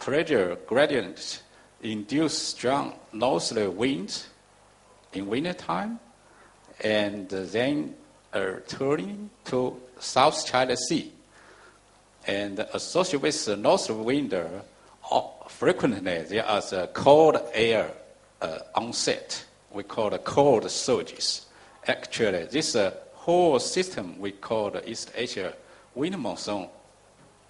pressure gradient induce strong northerly winds in winter time, and then turning to South China Sea. And associated with the northerly wind, frequently there is a cold air onset. We call it cold surges. Actually, this whole system we call the East Asia wind monsoon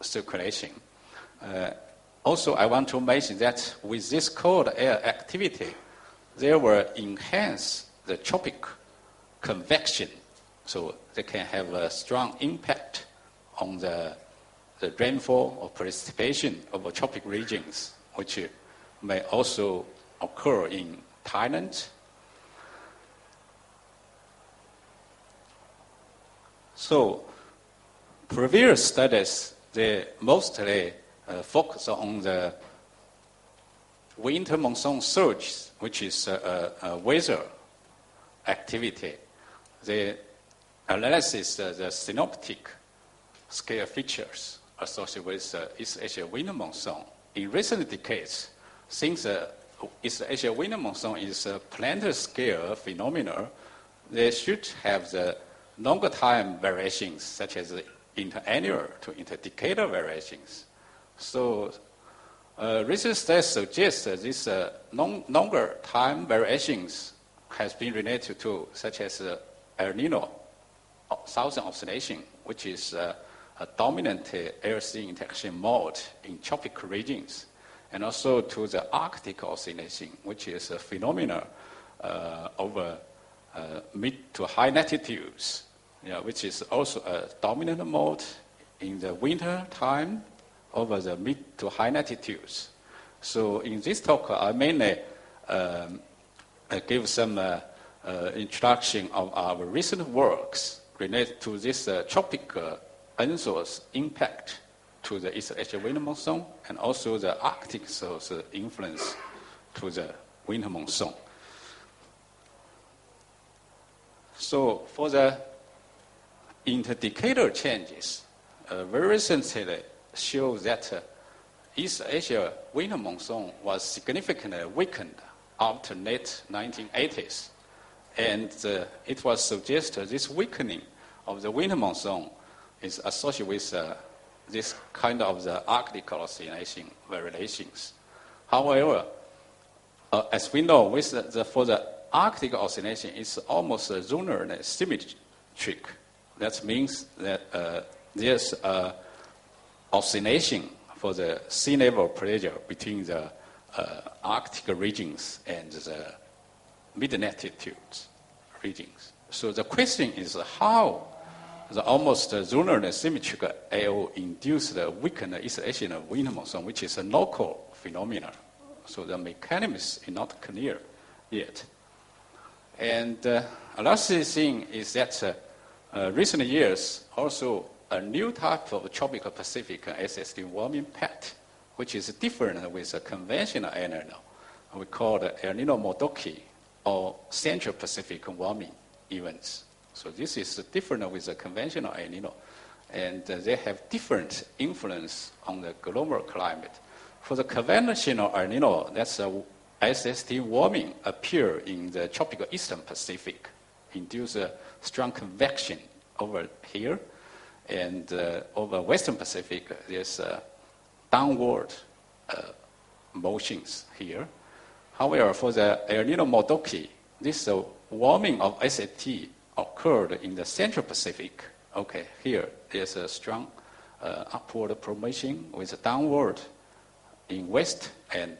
circulation. Also, I want to mention that with this cold air activity, there will enhance the tropic convection, so they can have a strong impact on the rainfall or precipitation of tropic regions, which may also occur in Thailand. So, previous studies, they mostly focus on the winter monsoon surge, which is a weather activity. They analysis the synoptic scale features associated with East Asia winter monsoon. In recent decades, since East Asia winter monsoon is a planetary scale phenomenon, they should have the longer time variations, such as interannual to interdecadal variations. So, recent studies suggest that these longer time variations has been related to, such as El Nino southern oscillation, which is a dominant air-sea interaction mode in tropical regions, and also to the Arctic oscillation, which is a phenomenon over mid to high latitudes, which is also a dominant mode in the winter time over the mid to high latitudes. So in this talk, I mainly give some introduction of our recent works related to this tropical source impact to the East Asia winter monsoon, and also the Arctic source influence to the winter monsoon. So for the interdecadal changes, very recently show that East Asia winter monsoon was significantly weakened after late 1980s. And it was suggested this weakening of the winter monsoon is associated with this kind of the Arctic oscillation variations. However, as we know, with for the Arctic oscillation, it's almost zonally symmetric. That means that there's oscillation for the sea level pressure between the Arctic regions and the mid-latitude regions. So the question is how the almost zonally symmetric AO induced the weakened East Asian winter monsoon, which is a local phenomenon. So the mechanism is not clear yet. And another thing is that recent years also a new type of tropical Pacific SST warming pattern, which is different with a conventional El Nino. We call it El Nino Modoki, or Central Pacific warming events. So this is different with the conventional El Nino, and they have different influence on the global climate. For the conventional El Nino, that's a SST warming appear in the tropical Eastern Pacific, induce a strong convection over here, and over Western Pacific, there's downward motions here. However, for the El Nino Modoki, this warming of SST occurred in the Central Pacific. Okay, here there's a strong upward promotion with downward in West and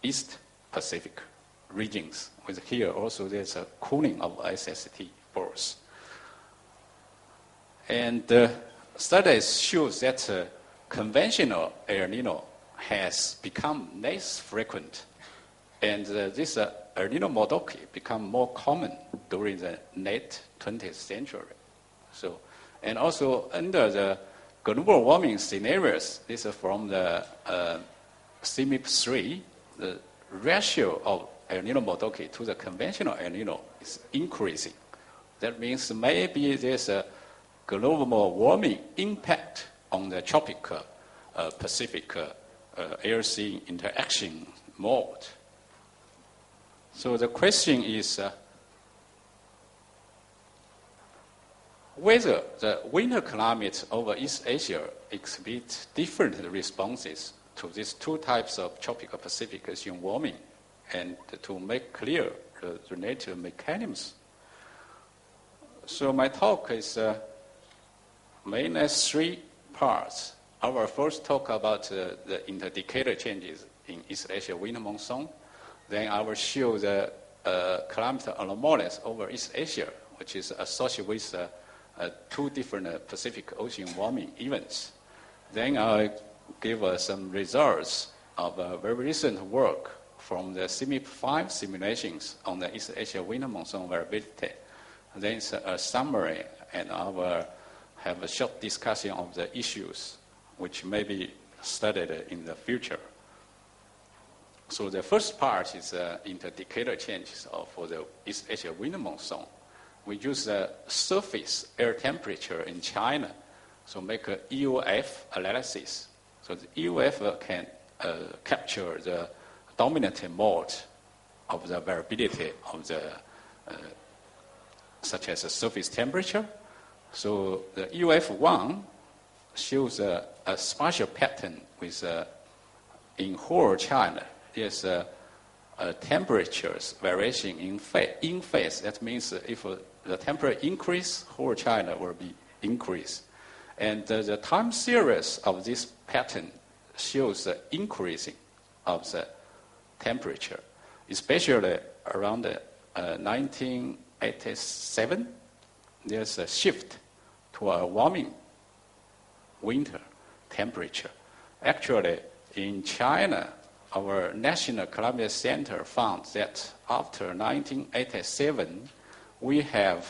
East Pacific regions. With here also there's a cooling of SST both. And studies show that conventional El Nino has become less frequent, and this El Nino Modoki become more common during the late 20th century. So, and also under the global warming scenarios, this is from the CMIP3, the ratio of El Nino Modoki to the conventional El Nino is increasing. That means maybe there's a global warming impact on the tropical Pacific air-sea interaction mode. So the question is whether the winter climate over East Asia exhibits different responses to these two types of tropical Pacific ocean warming, and to make clear the related mechanisms. So my talk is main as three parts. I will first talk about the interdecadal changes in East Asia winter monsoon. Then I will show the climate anomalies over East Asia, which is associated with two different Pacific Ocean warming events. Then I'll give some results of very recent work from the CMIP-5 simulations on the East Asia winter monsoon variability. Then a summary, and I will have a short discussion of the issues which may be studied in the future. So the first part is interdecadal changes for the East Asia winter monsoon. We use the surface air temperature in China, so make a EUF analysis. So the EUF can capture the dominant mode of the variability of the such as the surface temperature. So the EUF1 shows a spatial pattern with in whole China. There's temperatures variation in phase. That means if the temperature increase, whole China will be increase. And the time series of this pattern shows the increasing of the temperature, especially around 1987. There's a shift to a warming winter temperature. Actually, in China, our National Climate Center found that after 1987, we have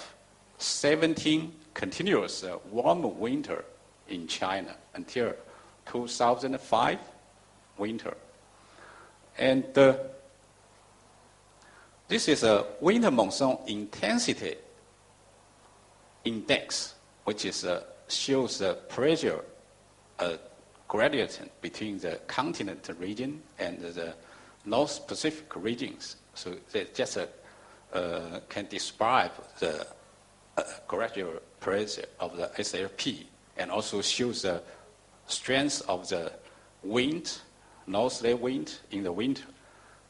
17 continuous warm winter in China until 2005 winter. And this is a winter monsoon intensity index, which is shows the pressure gradient between the continent region and the North Pacific regions. So they just can describe the gradual pressure of the SLP, and also shows the strength of the wind, northerly wind in the winter.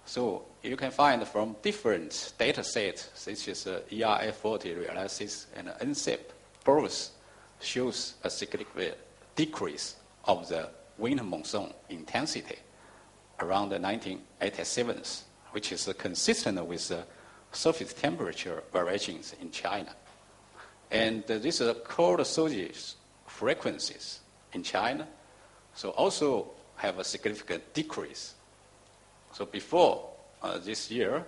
So you can find from different data sets, such as ERF40 analysis and NCEP, both shows a significant decrease of the winter monsoon intensity around the 1987, which is consistent with the surface temperature variations in China. And these are cold surges frequencies in China, so also have a significant decrease. So before this year,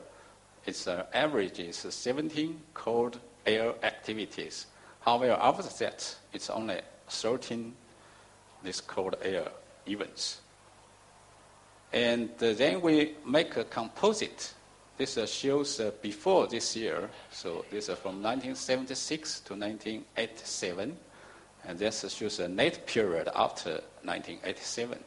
its average is 17 cold air activities. However, after that, it's only 13 this cold air events. And then we make a composite. This shows before this year, so this is from 1976 to 1987, and this shows a net period after 1987.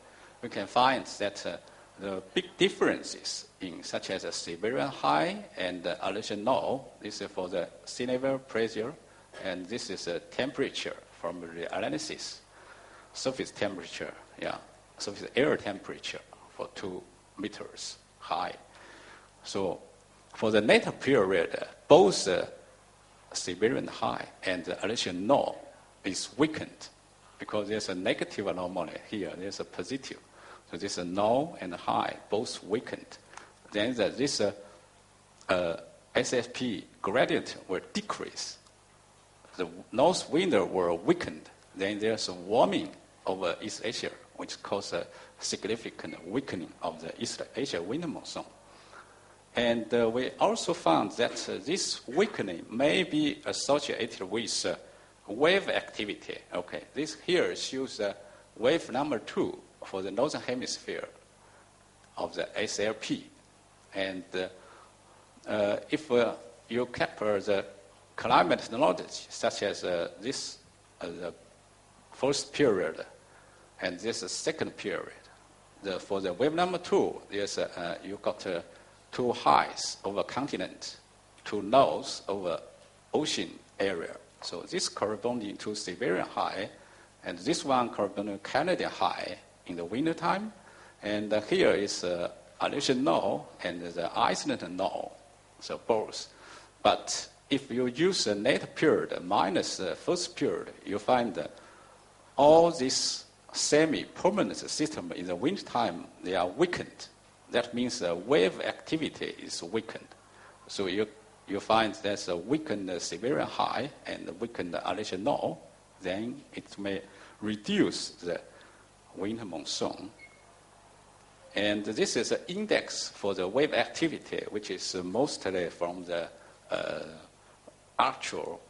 We can find that the big differences in such as a Siberian high and Aleutian low. This is for the sea level pressure, and this is a temperature from the analysis. Surface temperature, surface air temperature for 2 meters high. So for the later period, both Siberian high and Aleutian low is weakened because there's a negative anomaly here, there's a positive. So this low and high both weakened. Then this SSP gradient will decrease. The north wind will weaken. Then there's a warming over East Asia, which causes a significant weakening of the East Asia winter monsoon. And we also found that this weakening may be associated with wave activity. Okay, this here shows wave number 2 for the northern hemisphere of the SLP. And if you capture the climate knowledge, such as this the first period and this second period, for the wave number 2, there's you got 2 highs over continent, 2 lows over ocean area. So this corresponding to Siberian high, and this one corresponding to Canadian high in the winter time. And here is Aleutian low and the Iceland low, so both. But if you use the net period minus the first period, you find that all these semi-permanent systems in the winter time, they are weakened. That means the wave activity is weakened. So you find there's a weakened Siberian high and a weakened Aleutian low, then it may reduce the winter monsoon. And this is an index for the wave activity, which is mostly from the actual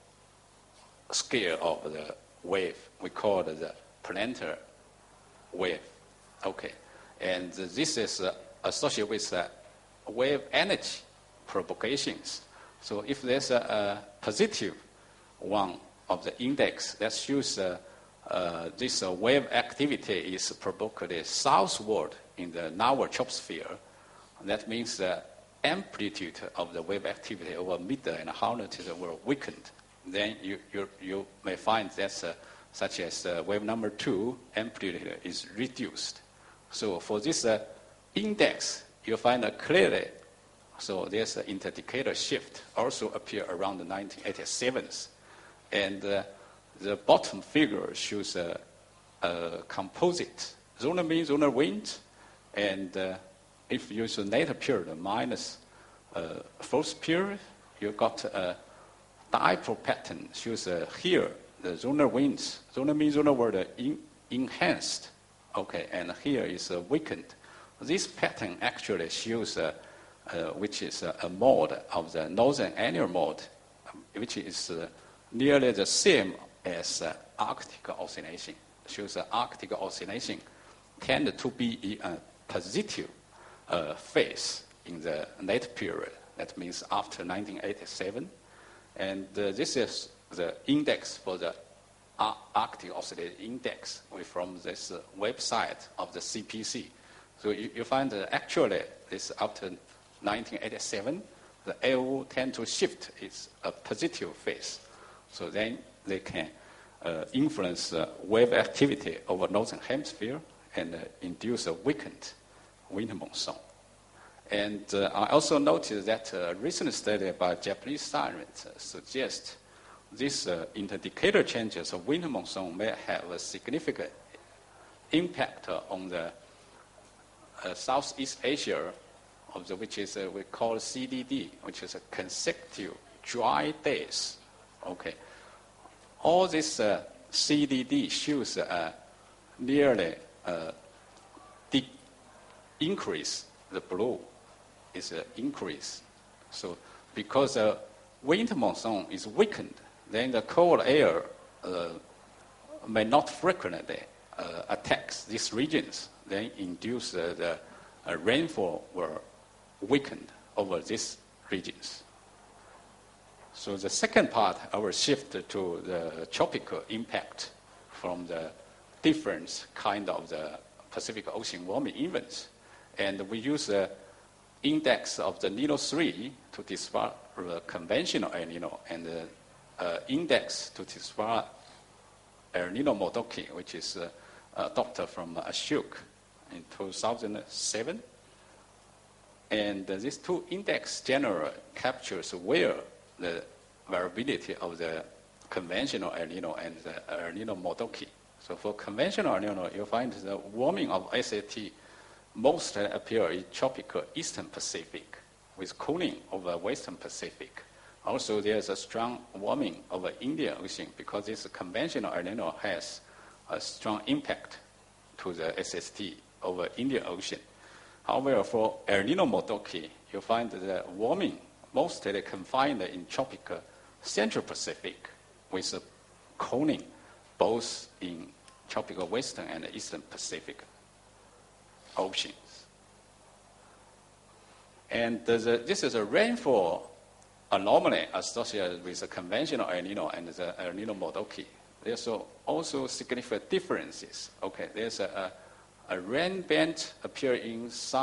scale of the wave. We call it the planetary wave. Okay. And this is associated with wave energy propagations. So if there's a positive one of the index that shows this wave activity is provoked southward in the narrow troposphere, that means the amplitude of the wave activity over mid and high altitude were weakened. Then you may find that such as wave number 2, amplitude is reduced. So for this index, you find clearly, so there's an indicator shift also appear around the 1987. And the bottom figure shows a composite zonal mean, zonal wind, and if you use the later period minus first period, you got a dipole pattern shows here the zonal winds, zonal mean, zonal were enhanced, okay, and here is weakened. This pattern actually shows which is a mode of the northern annual mode, which is nearly the same as Arctic oscillation. Shows Arctic oscillation tend to be in a positive phase in the late period. That means after 1987. And this is the index for the Arctic oscillation index from this website of the CPC. So you find that actually this after 1987, the AO tend to shift its a positive phase. So then they can influence wave activity over northern hemisphere and induce a weakened winter monsoon. And I also noticed that a recent study by Japanese scientists suggests this indicator changes of winter monsoon may have a significant impact on the Southeast Asia, which is we call CDD, which is a consecutive dry days. Okay, all this CDD shows nearly increase. The blue is an increase. So because the winter monsoon is weakened, then the cold air may not frequently attacks these regions, then induce the rainfall were weakened over these regions. So the second part, I will shift to the tropical impact from the different kind of the Pacific Ocean warming events. And we use the index of the Nino 3 to describe the conventional El Nino, and the index to describe El Nino Modoki, which is adopted from Ashok in 2007. And these two index generally captures where the variability of the conventional El Nino and the El Nino Modoki. So for conventional El Nino, you find the warming of SAT mostly appear in tropical Eastern Pacific with cooling over Western Pacific. Also, there's a strong warming over Indian Ocean because this conventional El Nino has a strong impact to the SST over Indian Ocean. However, for El Nino Modoki, you find the warming mostly confined in tropical Central Pacific with cooling both in tropical Western and Eastern Pacific oceans. And this is a rainfall anomaly associated with the conventional El Nino and the El Nino Modoki. There's also significant differences. Okay, there's a rain band appear in south